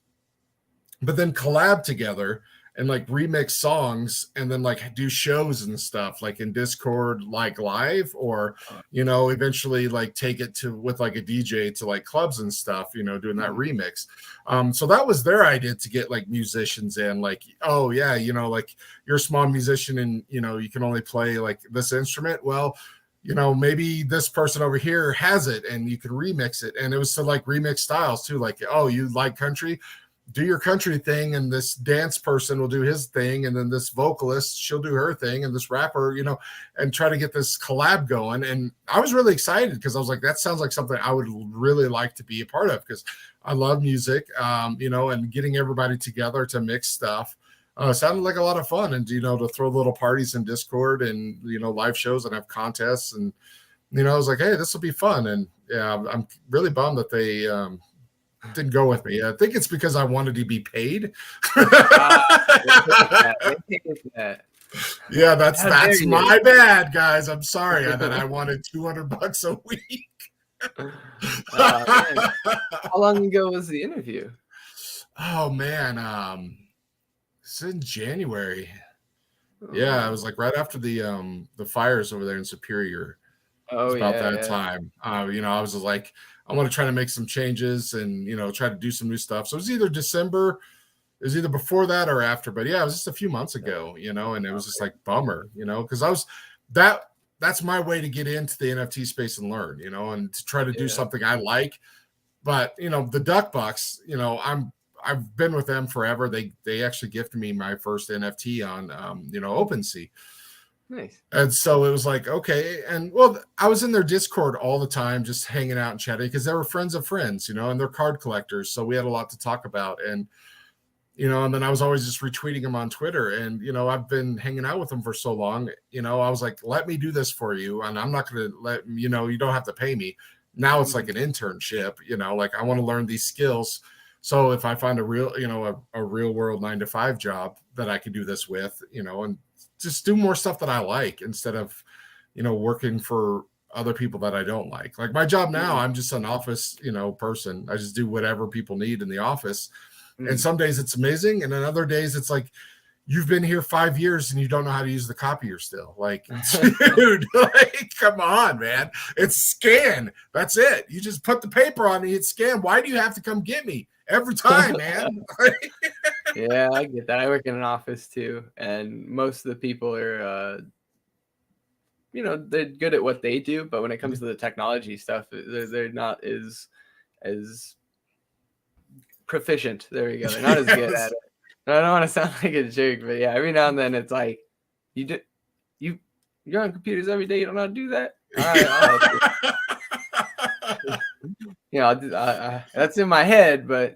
But then collab together and like remix songs, and then like do shows and stuff like in Discord, like live, or eventually like take it to with like a DJ to like clubs and stuff, doing that remix. So that was their idea, to get like musicians in, like, oh yeah, like you're a small musician and you can only play like this instrument. Well, maybe this person over here has it and you can remix it. And it was to like remix styles too, like, oh, you like country, do your country thing, and this dance person will do his thing, and then this vocalist, she'll do her thing, and this rapper, and try to get this collab going. And I was really excited, because I was like, that sounds like something I would really like to be a part of, because I love music, and getting everybody together to mix stuff sounded like a lot of fun. And to throw little parties in Discord and live shows and have contests, and I was like, hey, this will be fun. And yeah, I'm really bummed that they didn't go with me. I think it's because I wanted to be paid. Yeah, that's my bad, guys. I'm sorry that I wanted $200 a week. How long ago was the interview? Oh man, it's in January. Yeah, it was like right after the fires over there in Superior. Oh, about that time. I was just like, I want to try to make some changes and try to do some new stuff. So it was either December, it was either before that or after. But yeah, it was just a few months ago, and it was just like bummer, because that's my way to get into the NFT space and learn, and to try to do something I like. But the Duck Bucks, I've been with them forever. They actually gifted me my first NFT on OpenSea. Nice. And so it was like, okay. And well, I was in their Discord all the time, just hanging out and chatting, because they were friends of friends, and they're card collectors. So we had a lot to talk about. And, and then I was always just retweeting them on Twitter. And, I've been hanging out with them for so long, I was like, let me do this for you. And I'm not going to let, you don't have to pay me. Now it's like an internship, like I want to learn these skills. So if I find a real, a real world 9-to-5 job that I could do this with, and just do more stuff that I like, instead of, working for other people that I don't like. Like my job now, I'm just an office, person. I just do whatever people need in the office. And some days it's amazing. And then other days it's like, you've been here 5 years and you don't know how to use the copier still. Like, dude, like, come on, man. It's scan. That's it. You just put the paper on and hit scan. Why do you have to come get me every time, man? Yeah, I get that. I work in an office too, and most of the people are, they're good at what they do, but when it comes to the technology stuff, they're not as proficient. There we go. They're not as good at it. I don't want to sound like a jerk, but yeah, every now and then it's like, you're on computers every day. You don't know how to do that. All right, I'll help you. That's in my head, but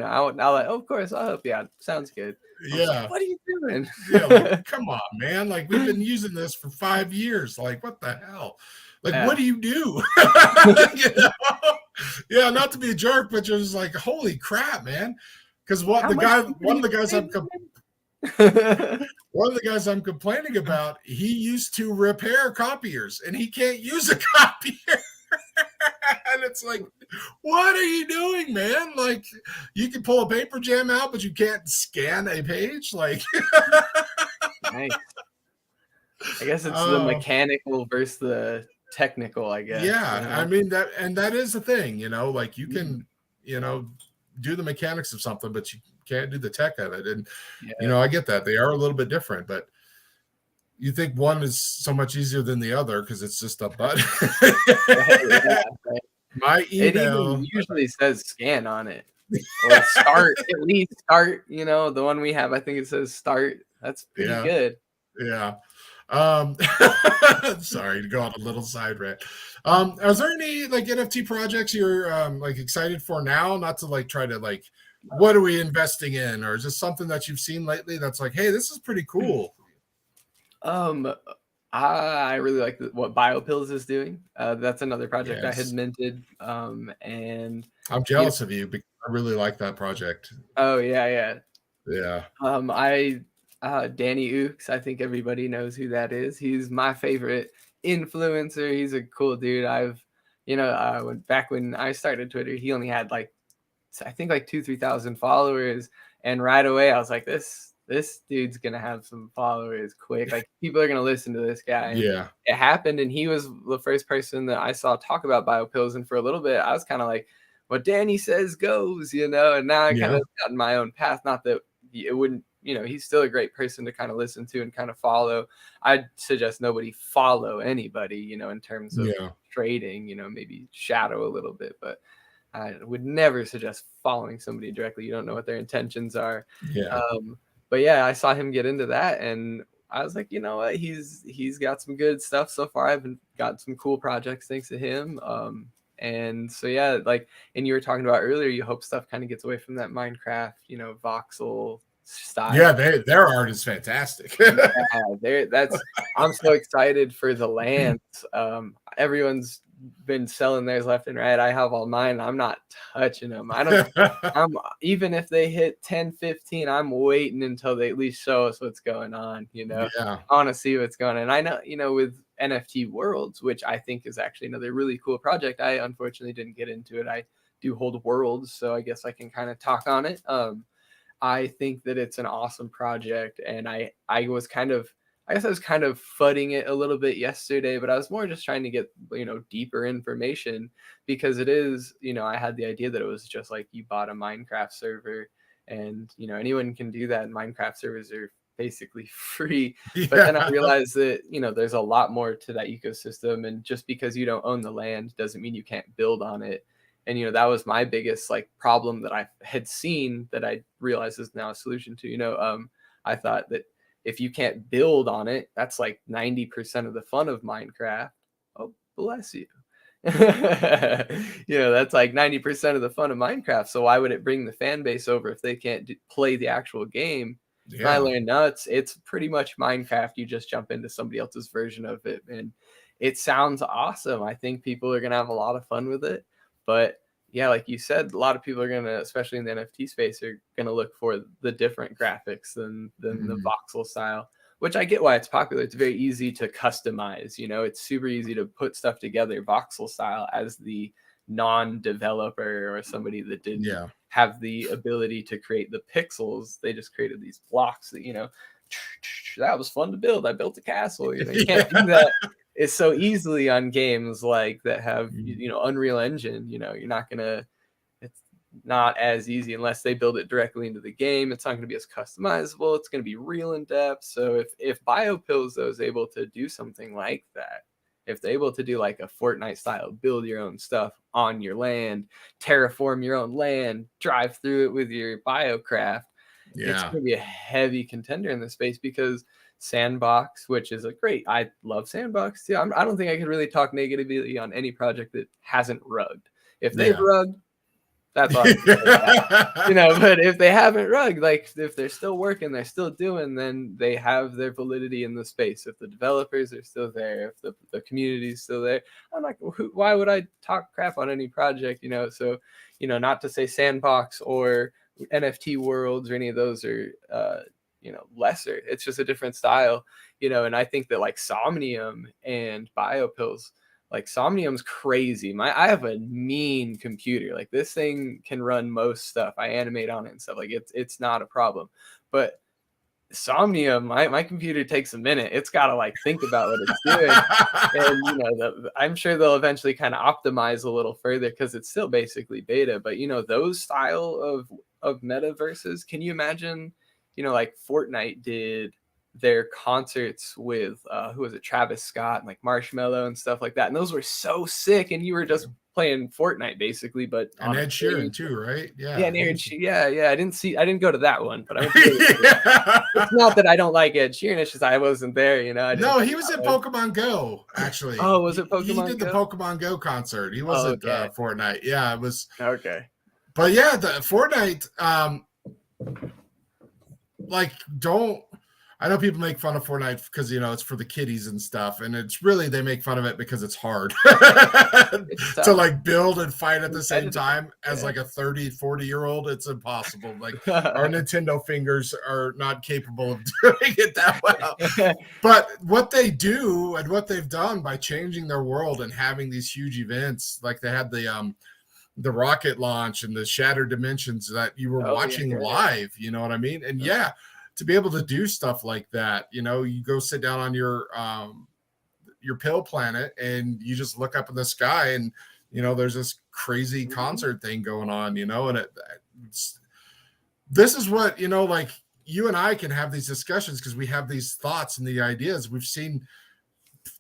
I'll like, oh, of course, I'll help you out. Sounds good. I was like, Yeah. what are you doing? Yeah, like, come on, man. Like, we've been using this for 5 years. Like, what the hell? Like, what Yeah. do you do? You know? Yeah, not to be a jerk, but you're just like, holy crap, man. Because what How the much guy, did one of you the guys pay I'm again? one of the guys I'm complaining about, he used to repair copiers and he can't use a copier. And it's like, what are you doing, man? Like, you can pull a paper jam out, but you can't scan a page. Like, Nice. I guess it's the oh, mechanical versus the technical, I guess, yeah. I mean that is the thing, like you Mhm. can, you know, do the mechanics of something, but you can't do the tech of it. And Yeah. I get that they are a little bit different, but you think one is so much easier than the other because it's just a button. Right, yeah, right. My It even email, usually says scan on it or start, at least start, the one we have, I think it says start. That's pretty yeah, good. yeah. Um, sorry to go on a little side rant. Is there any like NFT projects you're like excited for now? Not to like try to like, what are we investing in, or is this something that you've seen lately that's like, hey, this is pretty cool? Um, I really like what BioPills is doing. That's another project I had Yes, minted. And I'm you know, jealous of you because I really like that project. oh yeah, yeah. Yeah, I Danny Ooks, I think everybody knows who that is. He's my favorite influencer. He's a cool dude. Back when I started Twitter, he only had like, I think like 2-3 thousand followers, and right away I was like, this dude's gonna have some followers quick. Like people are gonna listen to this guy, and yeah, it happened. And he was the first person that I saw talk about biopills. And for a little bit, I was kind of like, what Danny says goes, And now I kind yeah, of gotten my own path. Not that it wouldn't, he's still a great person to kind of listen to and kind of follow. I'd suggest nobody follow anybody, in terms of yeah, trading. Maybe shadow a little bit, but I would never suggest following somebody directly. You don't know what their intentions are. yeah, But yeah, I saw him get into that, and I was like, you know what? He's got some good stuff so far. I've got some cool projects thanks to him. And so yeah, like, and you were talking about earlier, you hope stuff kind of gets away from that Minecraft, voxel yeah. style. Their art is fantastic. Yeah, I'm so excited for the lands. Everyone's been selling theirs left and right. I have all mine. I'm not touching them. I'm even if they hit 10, 15, I'm waiting until they at least show us what's going on. Yeah, I want to see what's going on. And I know, with NFT Worlds, which I think is actually another really cool project. I unfortunately didn't get into it. I do hold Worlds, so I guess I can kind of talk on it. I think that it's an awesome project, and I was kind of, I guess I was kind of fudding it a little bit yesterday, but I was more just trying to get deeper information, because it is, I had the idea that it was just like you bought a Minecraft server, and anyone can do that. And Minecraft servers are basically free. But then I yeah, realized that there's a lot more to that ecosystem, and just because you don't own the land doesn't mean you can't build on it. And that was my biggest like problem that I had seen, that I realized is now a solution to. I thought that if you can't build on it, that's like 90% of the fun of Minecraft. Oh, bless you. That's like 90% of the fun of Minecraft. So why would it bring the fan base over if they can't play the actual game? And I yeah, learned, no, it's pretty much Minecraft. You just jump into somebody else's version of it, and it sounds awesome. I think people are gonna have a lot of fun with it. But yeah, like you said, a lot of people are gonna, especially in the NFT space, are gonna look for the different graphics than the mhm, voxel style, which I get why it's popular. It's very easy to customize. It's super easy to put stuff together voxel style as the non-developer or somebody that didn't yeah, have the ability to create the pixels. They just created these blocks that, that was fun to build. I built a castle. You can't do yeah, that. It's so easily on games like that have, mm, Unreal Engine. You're not gonna. It's not as easy unless they build it directly into the game. It's not going to be as customizable. It's going to be real in depth. So if BioPills though is able to do something like that, if they're able to do like a Fortnite style, build your own stuff on your land, terraform your own land, drive through it with your BioCraft, it's yeah, going to be a heavy contender in the space, because Sandbox, which is I love Sandbox too. I don't think I could really talk negatively on any project that hasn't rugged. If they've yeah, rugged, That's all I can say to that. But if they haven't rugged, like if they're still working, they're still doing, then they have their validity in the space. If the developers are still there, if the community is still there, I'm like, why would I talk crap on any project? So, not to say Sandbox or NFT Worlds or any of those are, lesser. It's just a different style, and I think that like Somnium and Biopills, like Somnium's crazy. I have a mean computer. Like this thing can run most stuff. I animate on it and stuff. Like it's not a problem. But Somnium, my computer takes a minute. It's got to like think about what it's doing. And I'm sure they'll eventually kind of optimize a little further because it's still basically beta. But those style of metaverses, can you imagine? Like Fortnite did their concerts with who was it, Travis Scott and like Marshmello and stuff like that, and those were so sick. And you were just playing Fortnite basically, but and on Ed Sheeran too, right? Yeah, and yeah. I didn't go to that one, but I went Yeah. it's not that I don't like Ed Sheeran, it's just I wasn't there. No, he was at Pokemon Go, actually. Oh, was it He Pokemon did the Go? Pokemon Go concert. He Oh, wasn't okay. Fortnite. Yeah, it was. Okay. But yeah, the Fortnite, like, I know people make fun of Fortnite because it's for the kiddies and stuff, and it's really, they make fun of it because it's hard to like build and fight at the same time as like a 30-40-year-old. It's impossible. Like our Nintendo fingers are not capable of doing it that well. But what they do and what they've done by changing their world and having these huge events, like they had the rocket launch and the Shattered Dimensions that you were watching live, you know what I mean? And to be able to do stuff like that, you go sit down on your pill planet and you just look up in the sky and, there's this crazy concert thing going on, and this is what, like you and I can have these discussions because we have these thoughts and the ideas. We've seen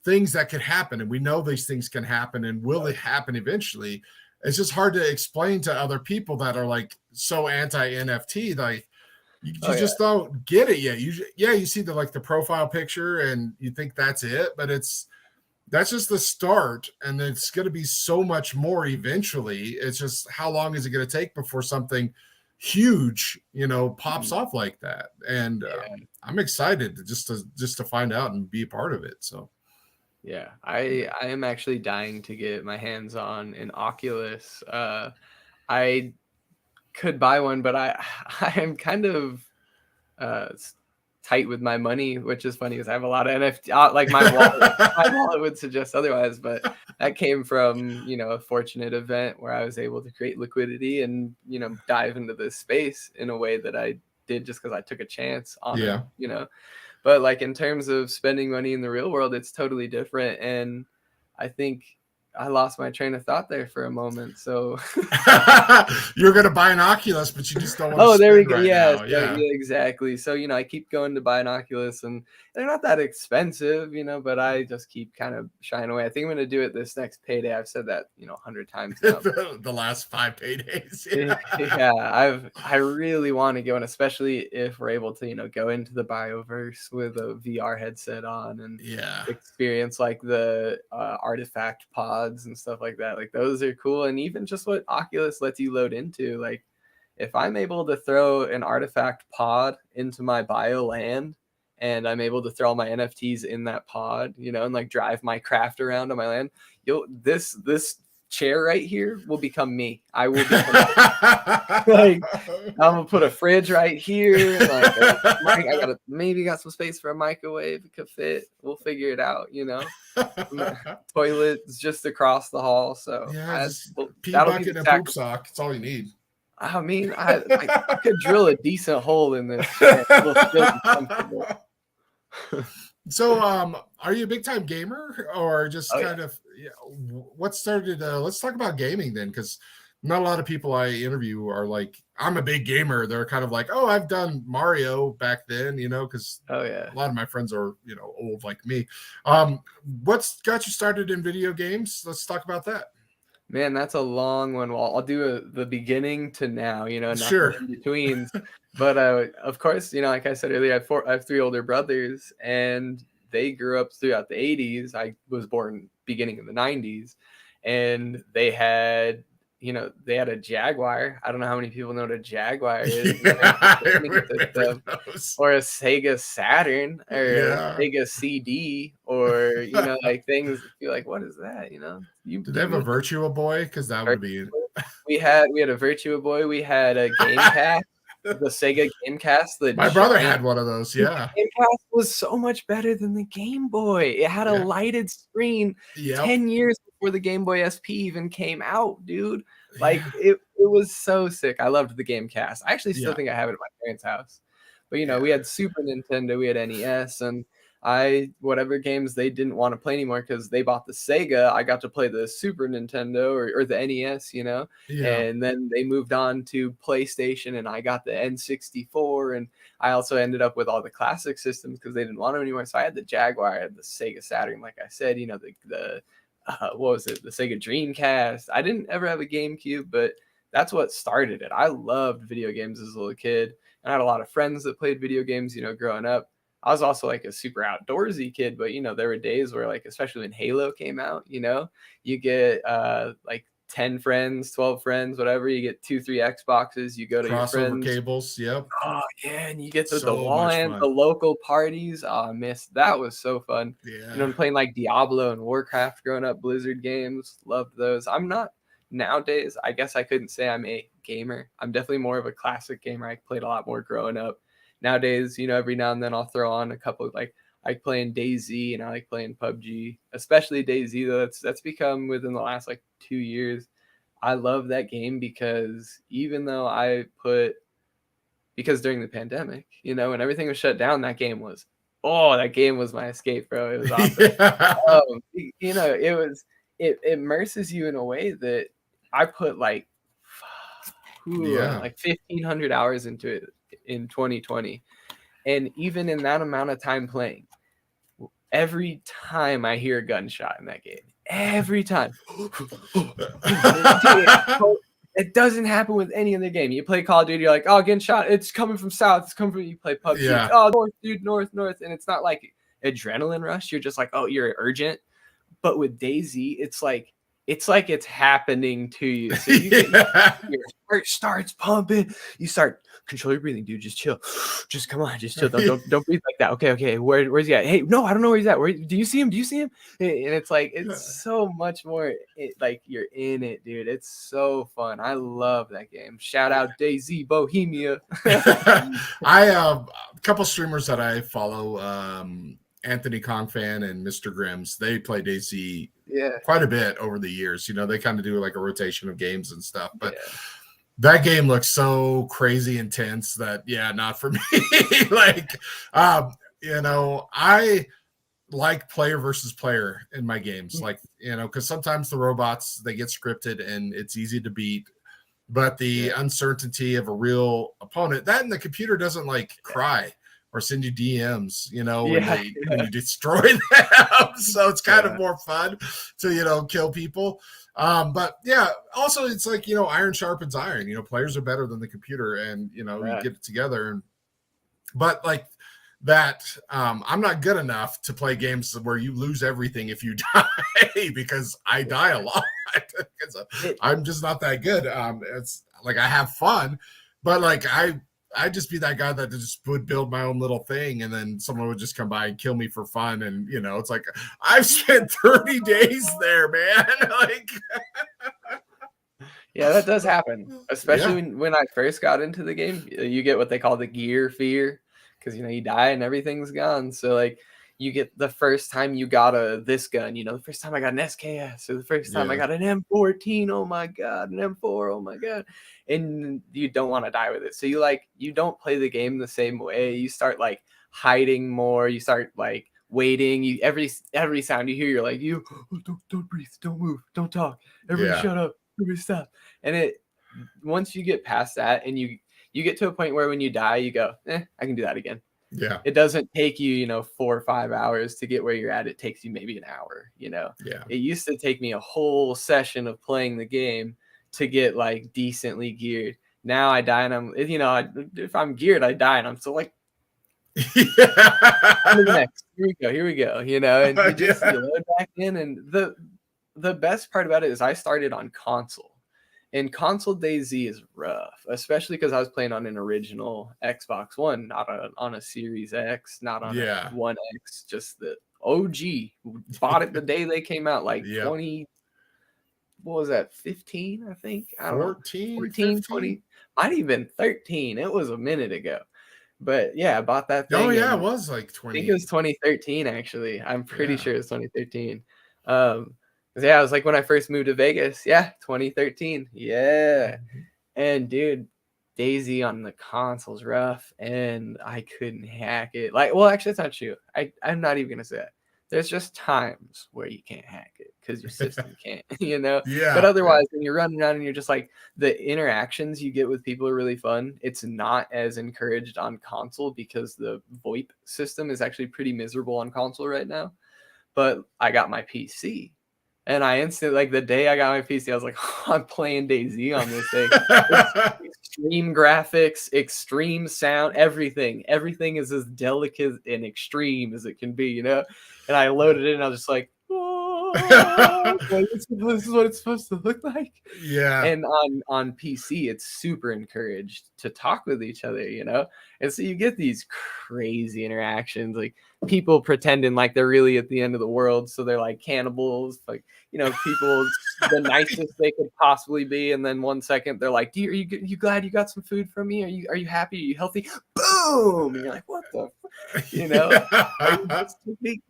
things that could happen and we know these things can happen, and will they happen eventually? It's just hard to explain to other people that are like so anti-NFT, like you just don't get it yet. You see the profile picture and you think that's it, but that's just the start, and it's going to be so much more eventually. It's just how long is it going to take before something huge, pops off like that? And I'm excited just to find out and be a part of it. So. Yeah, I am actually dying to get my hands on an Oculus. I could buy one, but I am kind of tight with my money, which is funny because I have a lot of NFT. Like my wallet would suggest otherwise, but that came from a fortunate event where I was able to create liquidity and dive into this space in a way that I did just because I took a chance on it. But like in terms of spending money in the real world, it's totally different. And I think I lost my train of thought there for a moment. So you're going to buy an Oculus, but you just don't want to Oh, there we go. right Yeah, now. Yeah, exactly. So, I keep going to buy an Oculus and they're not that expensive, but I just keep kind of shying away. I think I'm going to do it this next payday. I've said that, 100 times now. The last 5 paydays. Yeah, I really want to go, and especially if we're able to, go into the Bioverse with a VR headset on and experience like the artifact pods and stuff like that. Like those are cool. And even just what Oculus lets you load into, like if I'm able to throw an artifact pod into my bio land and I'm able to throw all my NFTs in that pod, and like drive my craft around on my land, this chair right here will become me. I will become like I'm gonna put a fridge right here. Like I got some space for a microwave. It could fit. We'll figure it out. Toilet's just across the hall. So pee bucket and a poop sock. It's all you need. I mean, I could drill a decent hole in this chair. It'll still be comfortable. So, are you a big time gamer or just kind of? What started? Let's talk about gaming then, because not a lot of people I interview are like, I'm a big gamer. They're kind of like, oh, I've done Mario back then, because a lot of my friends are old like me. What's got you started in video games? Let's talk about that. Man, that's a long one. Well, I'll do the beginning to now, not sure. in betweens. But of course, like I said earlier, I have 3 older brothers, and they grew up throughout the 80s. I was born beginning of the 90s, and they had, they had a Jaguar. I don't know how many people know what a Jaguar is. Yeah, I Gaming remember system, those. or a Sega Saturn, or Yeah. Sega CD, or like things. You're like, what is that? You Did they have a you Virtua Boy? Because that would be. we had a Virtua Boy. We had a Gamecast, the Sega Gamecast, the My brother giant. had one of those. The Yeah. Gamecast was so much better than the Game Boy. It had a Yeah. lighted screen Yep. 10 years before the Game Boy SP even came out, dude. Like Yeah. it was so sick. I loved the Gamecast. I actually still Yeah. think I have it at my parents' house. But we Yeah. had Super Nintendo, we had NES, and whatever games they didn't want to play anymore because they bought the Sega, I got to play the Super Nintendo or the NES. Yeah. And then they moved on to PlayStation, and I got the N64, and I also ended up with all the classic systems because they didn't want them anymore. So I had the Jaguar, I had the Sega Saturn, like I said, the what was it, the Sega Dreamcast. I didn't ever have a GameCube, but that's what started it. I loved video games as a little kid, and I had a lot of friends that played video games, growing up. I was also like a super outdoorsy kid, but there were days where, like, especially when Halo came out, you get like 10 friends, 12 friends, whatever, you get 2, 3 Xboxes, you go to your Crossover friends. cables. Yep. Oh yeah, and you get the So wall much and the fun. local parties. Oh, I miss that. Was so fun. Yeah. And playing like Diablo and Warcraft growing up, Blizzard games, loved those. I'm not nowadays. I guess I couldn't say I'm a gamer. I'm definitely more of a classic gamer. I played a lot more growing up. Nowadays, every now and then I'll throw on a couple of, like, I like playing DayZ and I like playing PUBG, especially DayZ though. That's become within the last like 2 years. I love that game because even though because during the pandemic, when everything was shut down, that game was my escape, bro. It was awesome. Yeah. It immerses you in a way that I put Yeah. like 1,500 hours into it in 2020. And even in that amount of time playing, every time I hear a gunshot in that game, every time, it doesn't happen with any other game. You play Call of Duty, you're like, oh, getting shot. It's coming from south. It's coming from. You play PUBG. Yeah. It's, oh, north, dude, north, north, and it's not like adrenaline rush. You're just like, oh, you're urgent. But with DayZ, it's happening to you. So your heart starts pumping. You start control your breathing, dude. Just chill. Just come on, just chill. Don't breathe like that. Okay. Where's he at? Hey, no, I don't know where he's at. Do you see him? And it's like it's so much more. Like you're in it, dude. It's so fun. I love that game. Shout out DayZ Bohemia. A couple streamers that I follow, Anthony Kongfan and Mr. Grims, they play DayZ quite a bit over the years. They kind of do like a rotation of games and stuff. But that game looks so crazy intense that not for me. Like, I like player versus player in my games, like, because sometimes the robots, they get scripted and it's easy to beat. But the uncertainty of a real opponent, that and the computer doesn't like cry or send you DMs, when you destroy them. So it's kind of more fun to, kill people. But also it's like, iron sharpens iron. Players are better than the computer, and you get it together. But like that, I'm not good enough to play games where you lose everything if you die, because I die a lot. I'm just not that good. It's like I have fun, but like I'd just be that guy that just would build my own little thing, and then someone would just come by and kill me for fun. And it's like I've spent 30 days there, man. Like, yeah, that does happen, especially when I first got into the game. You get what they call the gear fear, because you die and everything's gone. So like you get the first time you got this gun, the first time I got an SKS, or the first time I got an M14, oh my god, an M4, oh my god, and you don't want to die with it. So you don't play the game the same way. You start like hiding more. You start like waiting. Every sound you hear, you're like, don't breathe, don't move, don't talk, everybody shut up, everybody stop. And once you get past that, and you get to a point where when you die, you go, I can do that again. Yeah. It doesn't take you, 4 or 5 hours to get where you're at. It takes you maybe an hour, Yeah. It used to take me a whole session of playing the game to get like decently geared. Now I die and I'm, if I'm geared, I die and I'm still like, next. Here we go, and you load back in. And the best part about it is I started on console. And console DayZ is rough, especially because I was playing on an original Xbox One, not on a Series X, not on a Yeah. One X, just the OG. Bought it the day they came out, like Yep. what was that, 15, I think? I don't know. 14, 14, 15. 20, might even 13. It was a minute ago. But yeah, I bought that Oh thing, yeah, it and was like I think it 20. was 2013, actually. I'm pretty Yeah. sure it's 2013. 'Cause yeah, it was like when I first moved to Vegas. Yeah, 2013. Yeah. And dude, Daisy on the console's rough, and I couldn't hack it. Like, well, actually, that's not true. I'm not even gonna say that. There's just times where you can't hack it because your system can't, you know. But Yeah, yeah. otherwise, when you're running around and you're just like the interactions you get with people are really fun. It's not as encouraged on console because the VoIP system is actually pretty miserable on console right now. But I got my PC. And I instantly, like the day I got my PC, I was like, I'm playing DayZ on this thing. It's extreme graphics, extreme sound, everything. Everything is as delicate and extreme as it can be, you know? And I loaded it and I was just like, oh, like, this is what it's supposed to look like. Yeah. And on PC, it's super encouraged to talk with each other, you know? And so you get these crazy interactions, like people pretending like they're really at the end of the world. So they're like cannibals, like, you know, people the nicest they could possibly be. And then 1 second they're like, are you glad you got some food from me? Are you happy? Are you healthy? Boom. And you're like, what the, you know? Or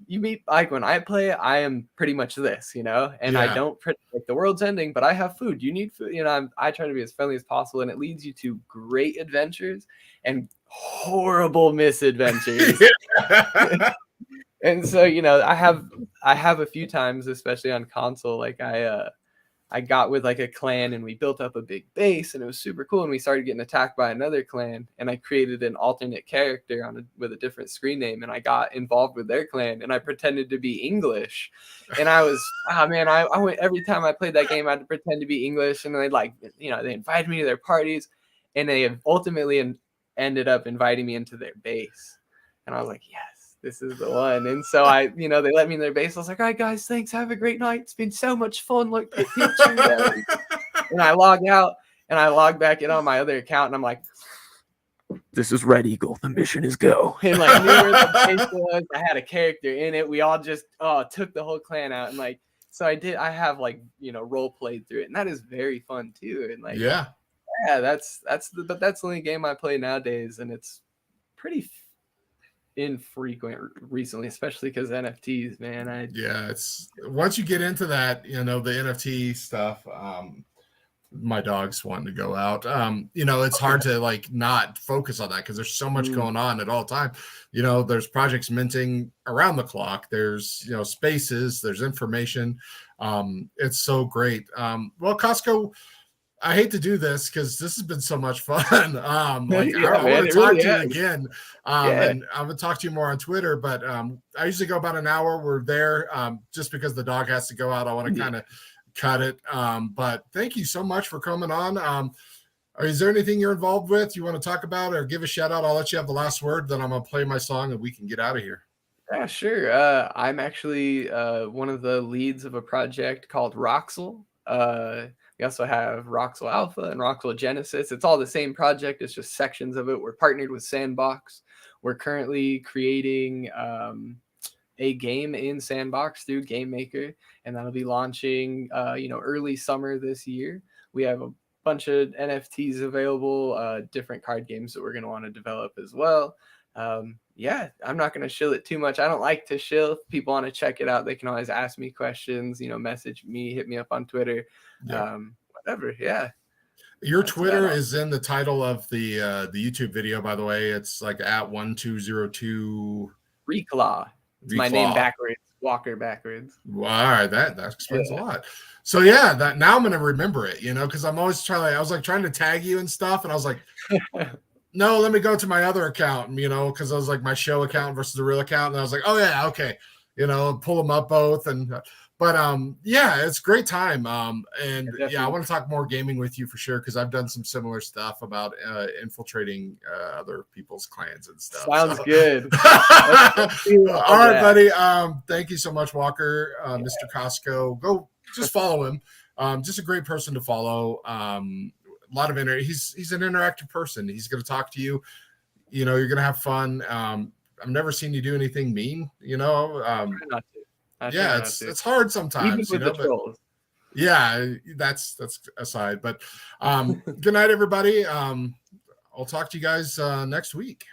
you meet like when I play, I am pretty much this, you know, and I Yeah. don't like the world's ending, but I have food. You need food, you know. I try to be as friendly as possible, and it leads you to great adventures and horrible misadventures. And so, you know, I have a few times, especially on console, like I got with like a clan and we built up a big base and it was super cool. And we started getting attacked by another clan and I created an alternate character with a different screen name and I got involved with their clan and I pretended to be English. And I was, oh man, I went every time I played that game, I had to pretend to be English. And they like, you know, they invited me to their parties and they ultimately ended up inviting me into their base. And I was like, yes. This is the one. And so you know, they let me in their base. I was like, all right, guys, thanks. Have a great night. It's been so much fun. Look, get pictures. And I log out and I log back in on my other account and I'm like, this is Red Eagle. The mission is go. And like knew where the base was. I had a character in it. We all just took the whole clan out. And like, so I have like, you know, role played through it. And that is very fun too. And like, yeah, that's the only game I play nowadays. And it's pretty infrequent recently, especially because NFTs, man. Yeah, it's once you get into that, you know, the NFT stuff, my dog's wanting to go out. You know, it's hard to like not focus on that because there's so much going on at all time. You know, there's projects minting around the clock. There's, you know, spaces, there's information. It's so great. Well, Costco, I hate to do this because this has been so much fun. Like yeah, I want to talk really to you again. Yeah. And I'm gonna talk to you more on Twitter, but I usually go about an hour. We're there just because the dog has to go out. I want to kind of cut it. But thank you so much for coming on. Is there anything you're involved with you want to talk about or give a shout out? I'll let you have the last word, then I'm gonna play my song and we can get out of here. Yeah, sure. I'm actually one of the leads of a project called Roxel. We also have Roxel Alpha and Roxel Genesis. It's all the same project. It's just sections of it. We're partnered with Sandbox. We're currently creating a game in Sandbox through Game Maker, and that'll be launching, you know, early summer this year. We have a bunch of NFTs available, different card games that we're going to want to develop as well. Yeah, I'm not going to shill it too much. I don't like to shill. If people want to check it out, they can always ask me questions, you know, message me, hit me up on Twitter, whatever. Yeah. Your Twitter is in the title of the YouTube video, by the way. It's like at 1202 Reclaw. It's my name backwards. Walker backwards. Well, all right, that explains a lot. So yeah, that now I'm gonna remember it, you know, because I'm always I was like trying to tag you and stuff, and I was like, no, let me go to my other account, you know, because I was like my show account versus the real account, and I was like, oh yeah, okay, you know, pull them up both, and but yeah, it's a great time, and yeah, I want to talk more gaming with you for sure because I've done some similar stuff about infiltrating other people's clans and stuff. Sounds good. All right, buddy. Thank you so much, Walker, Mr. Costco. Go just follow him. just a great person to follow. A lot of he's an interactive person. He's going to talk to you. You know, you're going to have fun. I've never seen you do anything mean. You know, Try not to. I try yeah, not to. it's hard Even sometimes. You with the know, but trolls. yeah, that's aside. But good night, everybody. I'll talk to you guys next week.